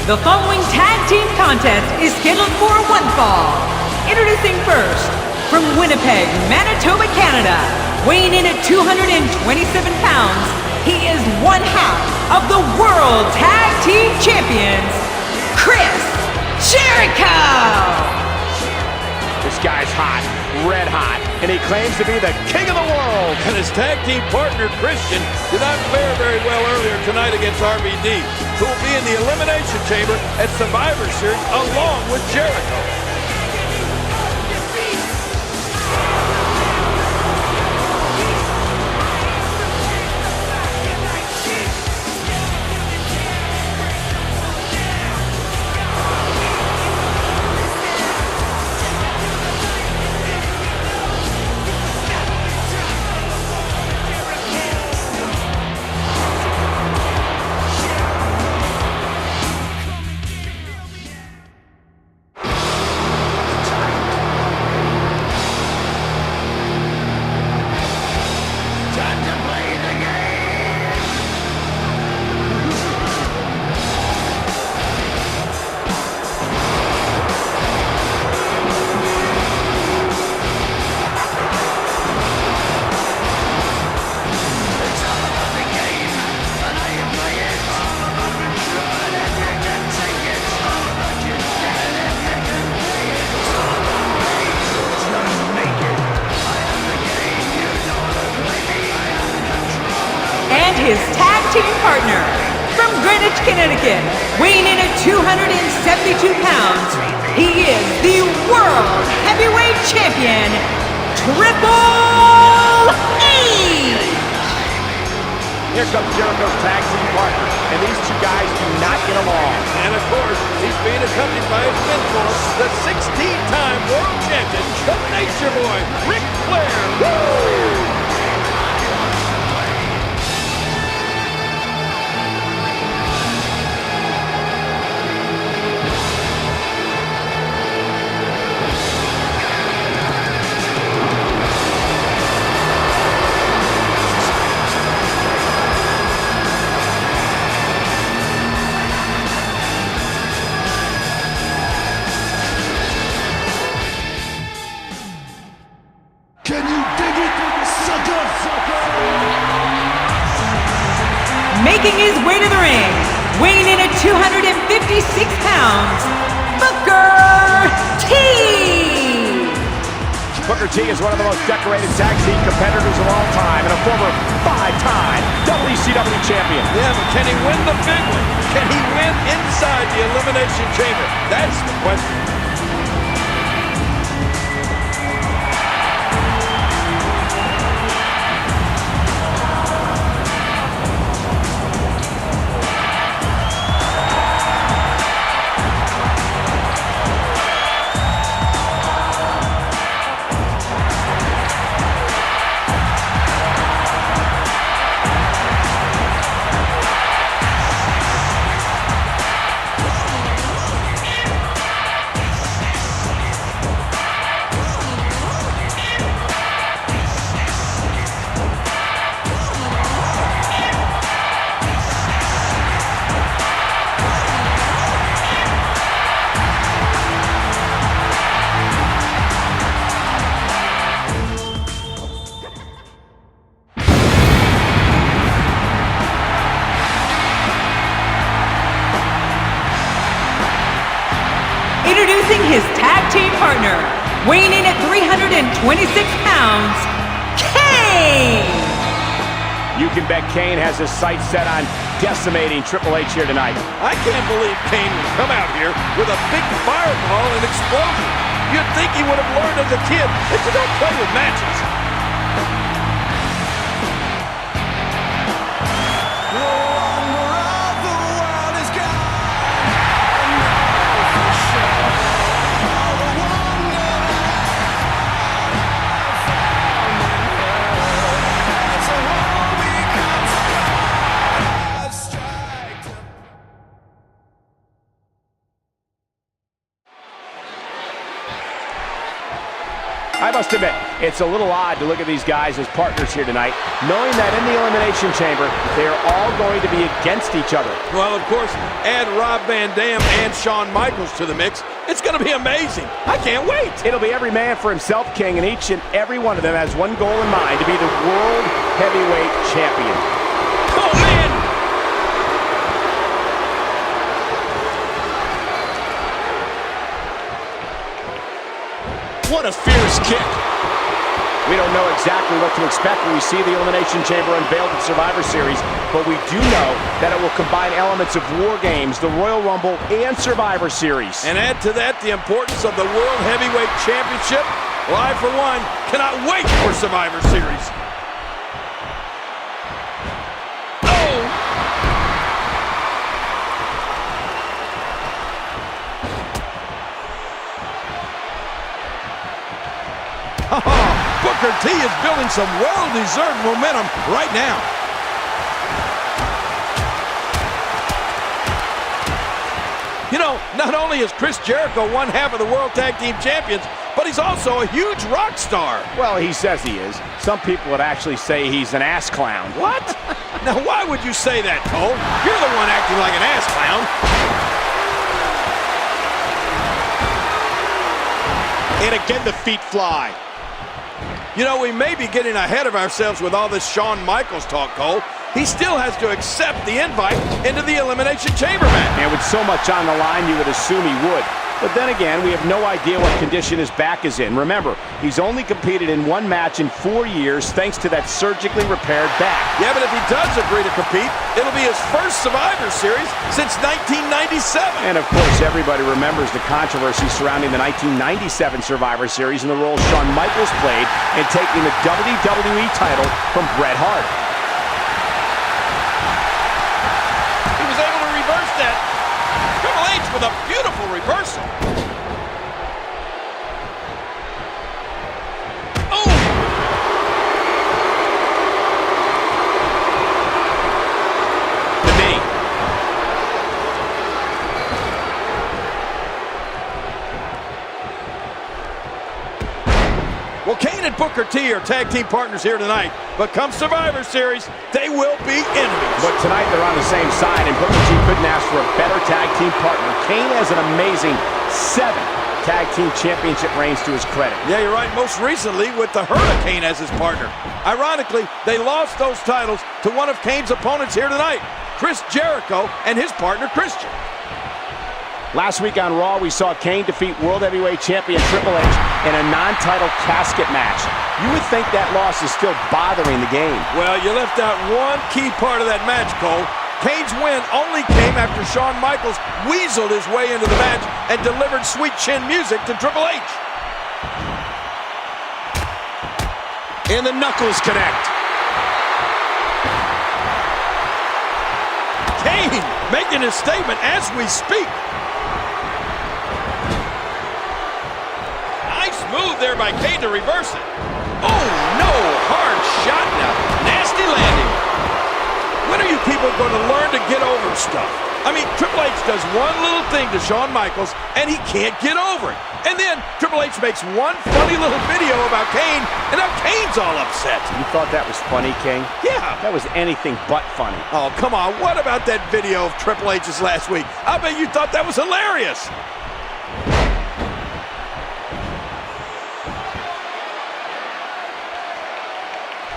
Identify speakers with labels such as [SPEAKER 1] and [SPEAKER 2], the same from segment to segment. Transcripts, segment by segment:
[SPEAKER 1] The following tag team contest is scheduled for one fall. Introducing first, from Winnipeg, Manitoba, Canada, weighing in at 227 pounds, he is one half of the World Tag Team Champions, Chris Jericho!
[SPEAKER 2] This guy's hot, red hot, and he claims to be the king of the world.
[SPEAKER 3] And his tag team partner, Christian, did not fare very well earlier tonight against RVD, who will be in the Elimination Chamber at Survivor Series along with Jericho.
[SPEAKER 1] His tag team partner, from Greenwich, Connecticut, weighing in at 272 pounds, he is the World Heavyweight Champion, Triple H!
[SPEAKER 2] Here comes Jericho's tag team partner, and these two guys do not get along.
[SPEAKER 3] And of course, he's being accompanied by his mentor, the 16-time World Champion, the Nature Boy, Ric Flair. Woo!
[SPEAKER 4] Can you dig it, sucker?
[SPEAKER 1] Making his way to the ring, weighing in at 256 pounds, Booker T!
[SPEAKER 2] Booker T is one of the most decorated tag team competitors of all time and a former 5-time WCW champion.
[SPEAKER 3] Yeah, but can he win the big one? Can he win inside the Elimination Chamber? That's the question.
[SPEAKER 1] Introducing his tag team partner, weighing in at 326 pounds, Kane!
[SPEAKER 2] You can bet Kane has his sights set on decimating Triple H here tonight.
[SPEAKER 3] I can't believe Kane would come out here with a big fireball and explosion. You'd think he would have learned as a kid that you don't play with matches.
[SPEAKER 2] must admit, it's a little odd to look at these guys as partners here tonight, knowing that in the Elimination Chamber, they are all going to be against each other.
[SPEAKER 3] Well, of course, add Rob Van Dam and Shawn Michaels to the mix. It's going to be amazing. I can't wait.
[SPEAKER 2] It'll be every man for himself, King, and each and every one of them has one goal in mind, to be the World Heavyweight Champion.
[SPEAKER 3] Oh, man!
[SPEAKER 2] What a fierce kick. We don't know exactly what to expect when we see the Elimination Chamber unveiled at Survivor Series, but we do know that it will combine elements of War Games, the Royal Rumble, and Survivor Series.
[SPEAKER 3] And add to that the importance of the World Heavyweight Championship. Well, I, for one, cannot wait for Survivor Series. Booker T is building some well-deserved momentum right now. You know, not only is Chris Jericho one half of the World Tag Team Champions, but he's also a huge rock star.
[SPEAKER 2] Well, he says he is. Some people would actually say he's an ass clown.
[SPEAKER 3] What? Now, why would you say that, Cole? You're the one acting like an ass clown.
[SPEAKER 2] And again, the feet fly.
[SPEAKER 3] You know, we may be getting ahead of ourselves with all this Shawn Michaels talk, Cole. He still has to accept the invite into the Elimination Chamber match.
[SPEAKER 2] And with so much on the line, you would assume he would. But then again, we have no idea what condition his back is in. Remember, he's only competed in one match in 4 years thanks to that surgically repaired back.
[SPEAKER 3] Yeah, but if he does agree to compete, it'll be his first Survivor Series since 1997.
[SPEAKER 2] And of course, everybody remembers the controversy surrounding the 1997 Survivor Series and the role Shawn Michaels played in taking the WWE title from Bret Hart.
[SPEAKER 3] He was able to reverse that. Triple H with a beautiful reversal. Oh! The knee. Well, Kane and Booker T are tag team partners here tonight, but come Survivor Series, they will be enemies.
[SPEAKER 2] But tonight they're on the same side, and Booker T couldn't ask for a better tag team partner. Kane has an amazing 7 tag team championship reigns to his credit.
[SPEAKER 3] Yeah, you're right. Most recently with the Hurricane as his partner. Ironically, they lost those titles to one of Kane's opponents here tonight, Chris Jericho and his partner Christian.
[SPEAKER 2] Last week on Raw, we saw Kane defeat World Heavyweight Champion Triple H in a non-title casket match. You would think that loss is still bothering the game.
[SPEAKER 3] Well, you left out one key part of that match, Cole. Kane's win only came after Shawn Michaels weaseled his way into the match and delivered sweet chin music to Triple H.
[SPEAKER 2] And the knuckles connect.
[SPEAKER 3] Kane making his statement as we speak. Nice move there by Kane to reverse it. Oh, no, hard shot now. Nasty landing. When are you people going to learn to get over stuff? I mean, Triple H does one little thing to Shawn Michaels, and he can't get over it. And then Triple H makes one funny little video about Kane, and now Kane's all upset.
[SPEAKER 2] You thought that was funny, King?
[SPEAKER 3] Yeah.
[SPEAKER 2] That was anything but funny.
[SPEAKER 3] Oh, come on. What about that video of Triple H's last week? I bet you thought that was hilarious.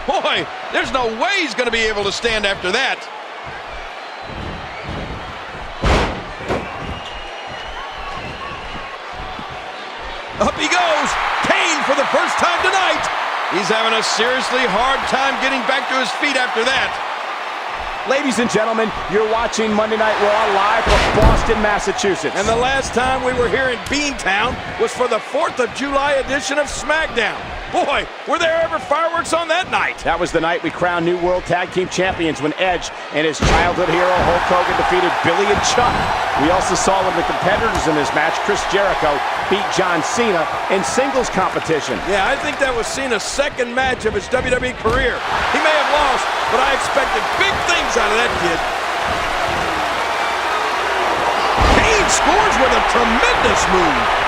[SPEAKER 3] Boy, there's no way he's going to be able to stand after that. Up he goes. Kane for the first time tonight. He's having a seriously hard time getting back to his feet after that.
[SPEAKER 2] Ladies and gentlemen, you're watching Monday Night Raw live from Boston, Massachusetts.
[SPEAKER 3] And the last time we were here in Beantown was for the 4th of July edition of SmackDown. Boy, were there ever fireworks on that night.
[SPEAKER 2] That was the night we crowned new World Tag Team Champions when Edge and his childhood hero Hulk Hogan defeated Billy and Chuck. We also saw one of the competitors in this match, Chris Jericho, beat John Cena in singles competition.
[SPEAKER 3] Yeah, I think that was Cena's second match of his WWE career. He may have lost, but I expected big things out of that kid. Kane scores with a tremendous move.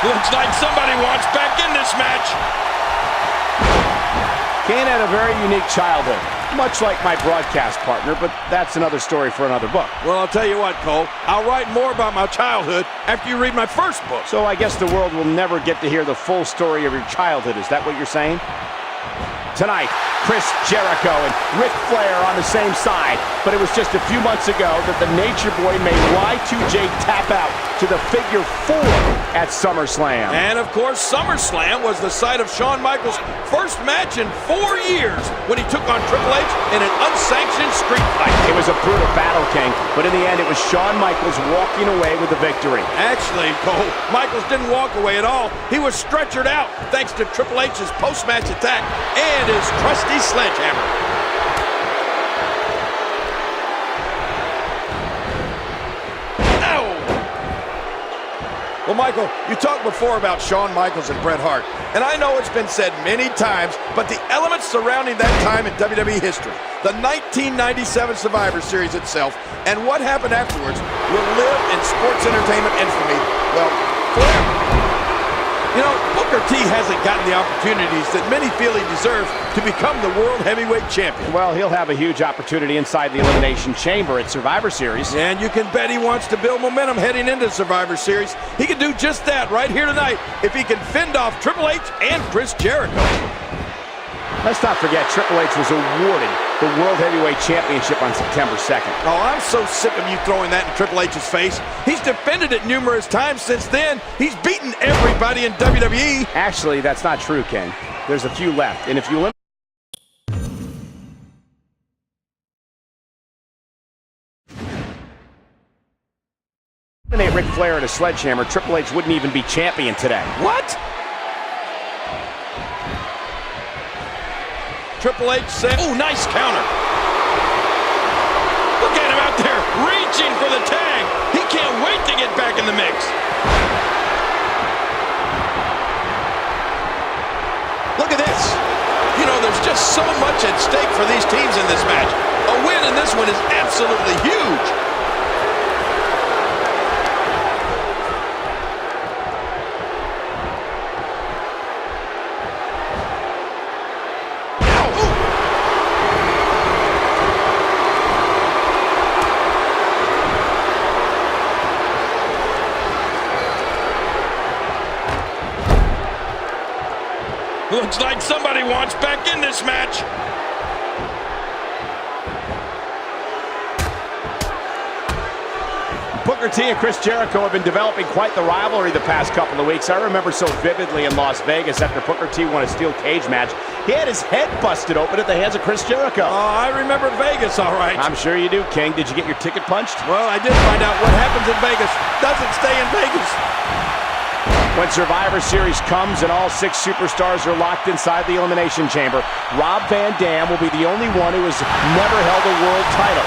[SPEAKER 3] Looks like somebody wants back in this match.
[SPEAKER 2] Kane had a very unique childhood, much like my broadcast partner, but that's another story for another book.
[SPEAKER 3] Well, I'll tell you what, Cole. I'll write more about my childhood after you read my first book.
[SPEAKER 2] So I guess the world will never get to hear the full story of your childhood. Is that what you're saying? Tonight, Chris Jericho and Ric Flair on the same side, but it was just a few months ago that the Nature Boy made Y2J tap out to the figure 4 at SummerSlam.
[SPEAKER 3] And of course, SummerSlam was the site of Shawn Michaels' first match in 4 years when he took on Triple H in an unsanctioned street fight.
[SPEAKER 2] It was a brutal battle, King, but in the end, it was Shawn Michaels walking away with the victory.
[SPEAKER 3] Actually, Cole, Michaels didn't walk away at all. He was stretchered out thanks to Triple H's post-match attack and his trusty sledgehammer. Ow! Well, Michael, you talked before about Shawn Michaels and Bret Hart, and I know it's been said many times, but the elements surrounding that time in WWE history, the 1997 Survivor Series itself, and what happened afterwards will live in sports entertainment infamy. Well, forever. You know, Booker T hasn't gotten the opportunities that many feel he deserves to become the World Heavyweight Champion.
[SPEAKER 2] Well, he'll have a huge opportunity inside the Elimination Chamber at Survivor Series.
[SPEAKER 3] And you can bet he wants to build momentum heading into Survivor Series. He can do just that right here tonight if he can fend off Triple H and Chris Jericho.
[SPEAKER 2] Let's not forget, Triple H was awarded the World Heavyweight Championship on September 2nd.
[SPEAKER 3] Oh, I'm so sick of you throwing that in Triple H's face. He's defended it numerous times since then. He's beaten everybody in WWE.
[SPEAKER 2] Actually, that's not true, King. There's a few left, and if you eliminate Ric Flair and a sledgehammer, Triple H wouldn't even be champion today.
[SPEAKER 3] What? Triple H said, oh, nice counter. Look at him out there reaching for the tag. He can't wait to get back in the mix. Look at this. You know, there's just so much at stake for these teams in this match. A win in this one is absolutely huge. Looks like somebody wants back in this match.
[SPEAKER 2] Booker T and Chris Jericho have been developing quite the rivalry the past couple of weeks. I remember so vividly in Las Vegas after Booker T won a steel cage match. He had his head busted open at the hands of Chris Jericho.
[SPEAKER 3] Oh, I remember Vegas, all right.
[SPEAKER 2] I'm sure you do, King. Did you get your ticket punched?
[SPEAKER 3] Well, I did find out what happens in Vegas doesn't stay in Vegas.
[SPEAKER 2] When Survivor Series comes and all 6 superstars are locked inside the Elimination Chamber, Rob Van Dam will be the only one who has never held a world title.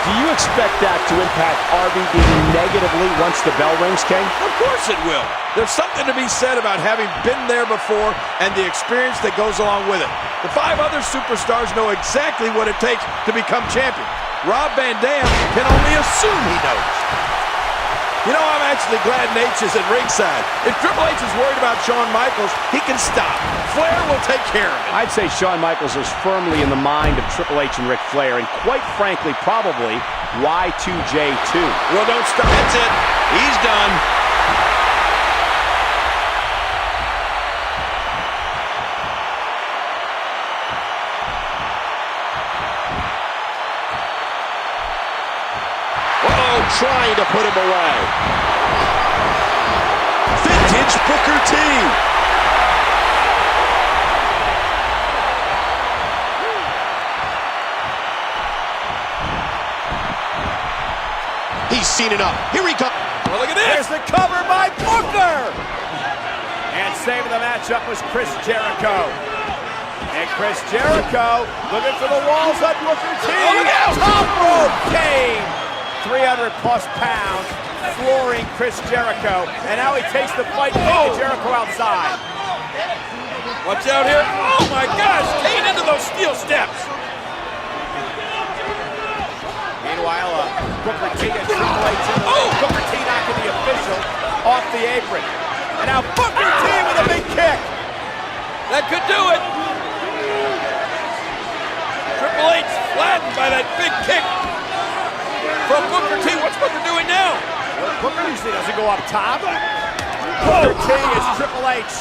[SPEAKER 2] Do you expect that to impact RVD negatively once the bell rings, King?
[SPEAKER 3] Of course it will. There's something to be said about having been there before and the experience that goes along with it. The 5 other superstars know exactly what it takes to become champion. Rob Van Dam can only assume he knows. You know, I'm actually glad Nate is at ringside. If Triple H is worried about Shawn Michaels, he can stop. Flair will take care of it.
[SPEAKER 2] I'd say Shawn Michaels is firmly in the mind of Triple H and Ric Flair, and quite frankly, probably Y2J too.
[SPEAKER 3] Well, don't stop. That's it. He's done.
[SPEAKER 5] Trying to put him away. Vintage Booker T. He's seen enough. Here he comes.
[SPEAKER 3] Well, look at this.
[SPEAKER 2] There's the cover by Booker. And saving the matchup was Chris Jericho. And Chris Jericho looking for the walls on Booker T.
[SPEAKER 3] Oh, look out.
[SPEAKER 2] Top rope Kane. 300-plus pounds, flooring Chris Jericho, and now he takes the fight to Jericho outside.
[SPEAKER 3] Watch out here. Oh, my gosh. Kane into those steel steps.
[SPEAKER 2] Meanwhile, Booker T and Triple H in the ring. Booker T knocking the official off the apron. And now Booker T with a big kick.
[SPEAKER 3] That could do it. Triple H flattened by that big kick from Booker T. What's Booker doing now?
[SPEAKER 2] Booker usually doesn't go up top. Booker T is Triple H.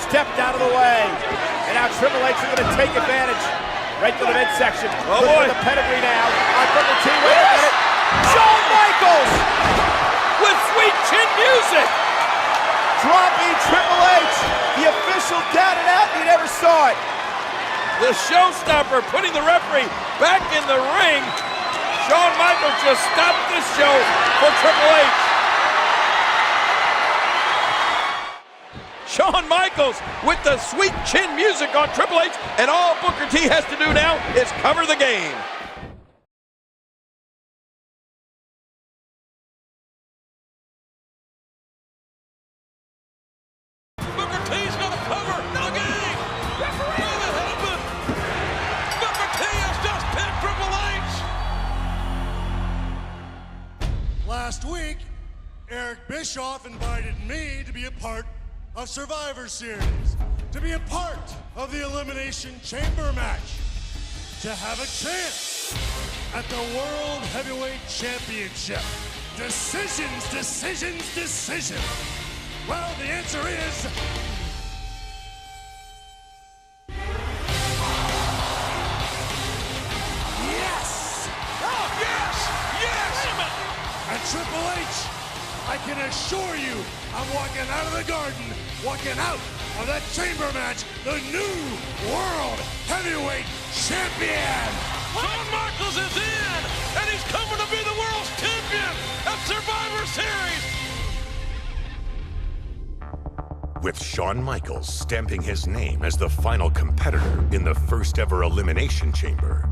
[SPEAKER 2] Stepped out of the way. And now Triple H is going to take advantage. Right to the midsection.
[SPEAKER 3] Oh boy.
[SPEAKER 2] The pedigree now. On Booker T. Wait a minute. Shawn Michaels
[SPEAKER 3] With sweet chin music.
[SPEAKER 2] dropping Triple H. The official down and out. You never saw it.
[SPEAKER 3] The showstopper putting the referee back in the ring. Shawn Michaels just stopped this show for Triple H. Shawn Michaels with the sweet chin music on Triple H, and all Booker T has to do now is cover the game. Booker T's gonna cover the game. Referee the helmet. Booker T has just pinned Triple H.
[SPEAKER 4] Last week, Eric Bischoff invited me to be a part of Survivor Series, to be a part of the Elimination Chamber match, to have a chance at the World Heavyweight Championship. Decisions, decisions, decisions. Well, the answer is... yes!
[SPEAKER 3] Oh, yes! Yes!
[SPEAKER 4] And Triple H, I can assure you, I'm walking out of the garden, walking out of that chamber match, the new World Heavyweight Champion!
[SPEAKER 3] Shawn Michaels is in, and he's coming to be the world's champion at Survivor Series!
[SPEAKER 6] With Shawn Michaels stamping his name as the final competitor in the first ever Elimination Chamber,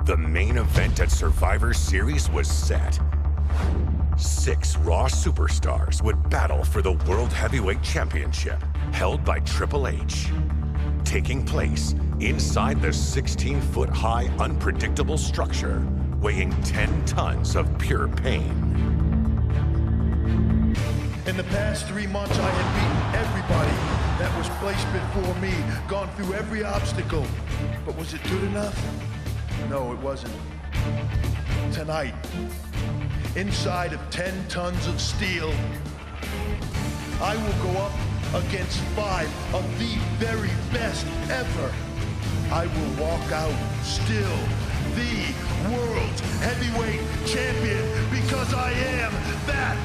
[SPEAKER 6] the main event at Survivor Series was set. 6 Raw superstars would battle for the World Heavyweight Championship, held by Triple H. Taking place inside the 16-foot-high unpredictable structure, weighing 10 tons of pure pain.
[SPEAKER 4] In the past 3 months, I had beaten everybody that was placed before me, gone through every obstacle. But was it good enough? No, it wasn't. Tonight, inside of 10 tons of steel, I will go up against 5 of the very best ever. I will walk out still the World Heavyweight Champion because I am that